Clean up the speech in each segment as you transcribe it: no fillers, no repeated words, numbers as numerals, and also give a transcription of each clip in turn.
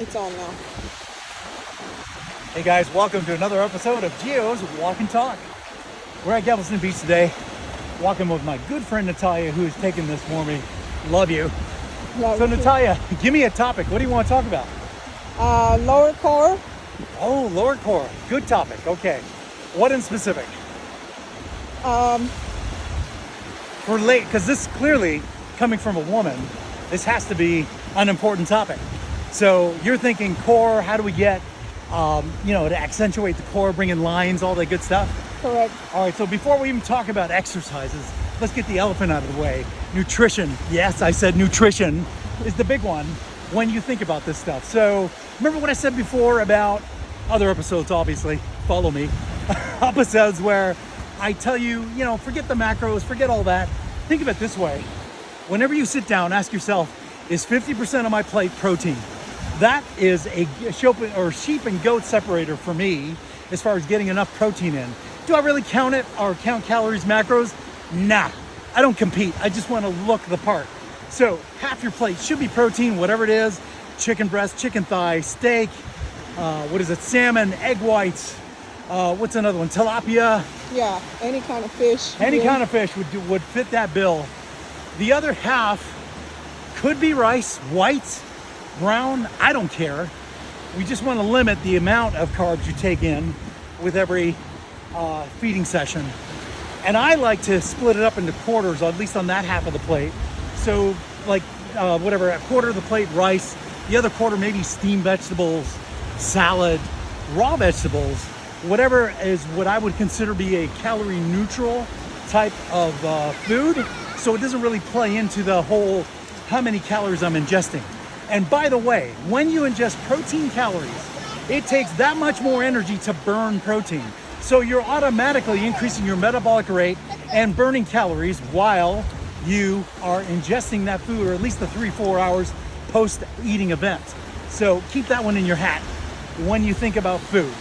It's on now. Hey guys, welcome to another episode of Gio's Walk and Talk. We're at Galveston Beach today, walking with my good friend Natalia, who is taking this for me. Love you. Love So you. Natalia, give me a topic. What do you want to talk about? Lower core. Oh, lower core. Good topic. Okay. What in specific? For late, because this clearly coming from a woman, this has to be an important topic. So you're thinking core, how do we get, to accentuate the core, bring in lines, all that good stuff? Correct. All right, so before we even talk about exercises, let's get the elephant out of the way. Nutrition. Yes, I said nutrition is the big one when you think about this stuff. So remember what I said before about other episodes, obviously, follow me, episodes where I tell you, forget the macros, forget all that. Think of it this way. Whenever you sit down, ask yourself, is 50% of my plate protein? That is a sheep and goat separator for me as far as getting enough protein in. Do I really count it or count calories, macros? Nah, I don't compete. I just want to look the part. So half your plate should be protein, whatever it is, chicken breast, chicken thigh, steak, salmon, egg whites, what's another one, tilapia? Yeah, any kind of fish. Any kind of fish would fit that bill. The other half could be rice, white, brown, I don't care. We just want to limit the amount of carbs you take in with every feeding session. And I like to split it up into quarters, at least on that half of the plate. So a quarter of the plate rice, the other quarter maybe steamed vegetables, salad, raw vegetables, whatever is what I would consider be a calorie neutral type of food. So it doesn't really play into the whole how many calories I'm ingesting. And by the way, when you ingest protein calories, it takes that much more energy to burn protein. So you're automatically increasing your metabolic rate and burning calories while you are ingesting that food, or at least the 3-4 hours post-eating event. So keep that one in your hat when you think about food.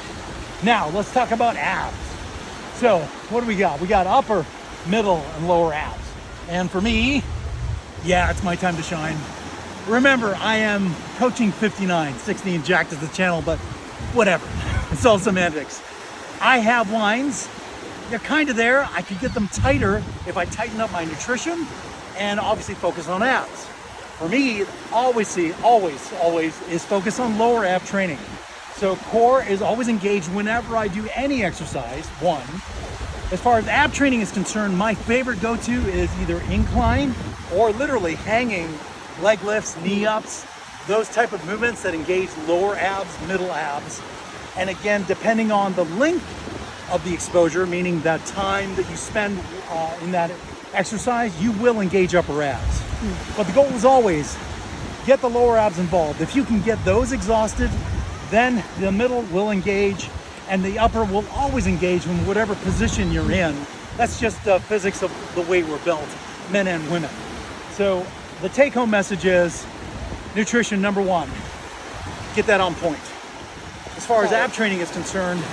Now, let's talk about abs. So what do we got? We got upper, middle, and lower abs. And for me, yeah, it's my time to shine. Remember, I am coaching 59, 60 and jacked as the channel, but whatever. It's all semantics. I have lines. They're kind of there. I could get them tighter if I tighten up my nutrition and obviously focus on abs. For me, always is focus on lower ab training. So core is always engaged whenever I do any exercise, one. As far as ab training is concerned, my favorite go-to is either incline or literally hanging leg lifts, knee ups, those type of movements that engage lower abs, middle abs. And again, depending on the length of the exposure, meaning the time that you spend in that exercise, you will engage upper abs. But the goal is always get the lower abs involved. If you can get those exhausted, then the middle will engage and the upper will always engage in whatever position you're in. That's just physics of the way we're built, men and women. So the take-home message is nutrition, number one. Get that on point. As far as ab training is concerned,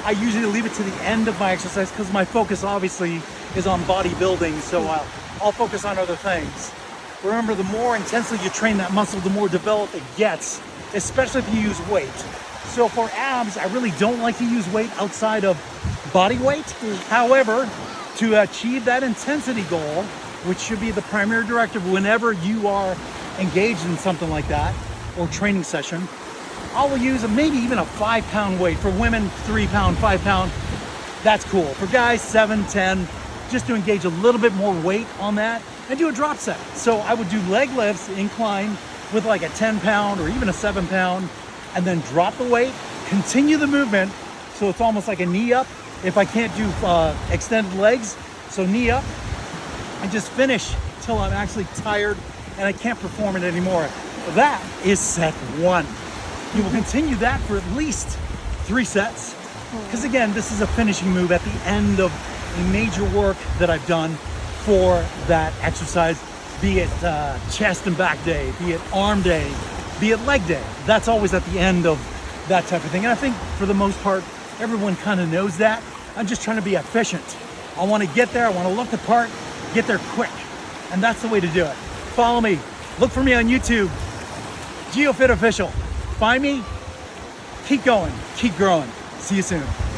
I usually leave it to the end of my exercise because my focus obviously is on bodybuilding, so I'll focus on other things. Remember, the more intensely you train that muscle, the more developed it gets, especially if you use weight. So for abs, I really don't like to use weight outside of body weight. However, to achieve that intensity goal, which should be the primary directive whenever you are engaged in something like that, or training session, I will use maybe even a 5-pound weight. For women, 3-pound, 5-pound, that's cool. For guys, 7, 10, just to engage a little bit more weight on that and do a drop set. So I would do leg lifts, incline, with like a 10-pound or even a 7-pound, and then drop the weight, continue the movement, so it's almost like a knee up if I can't do extended legs, so knee up, and just finish till I'm actually tired and I can't perform it anymore. That is set one. You will continue that for at least 3 sets, because again, this is a finishing move at the end of a major work that I've done for that exercise, be it chest and back day, be it arm day, be it leg day. That's always at the end of that type of thing. And I think for the most part, everyone kind of knows that. I'm just trying to be efficient. I want to get there. I want to look the part, get there quick. And that's the way to do it. Follow me. Look for me on YouTube, GeoFit Official. find me. Keep going, keep growing. See you soon.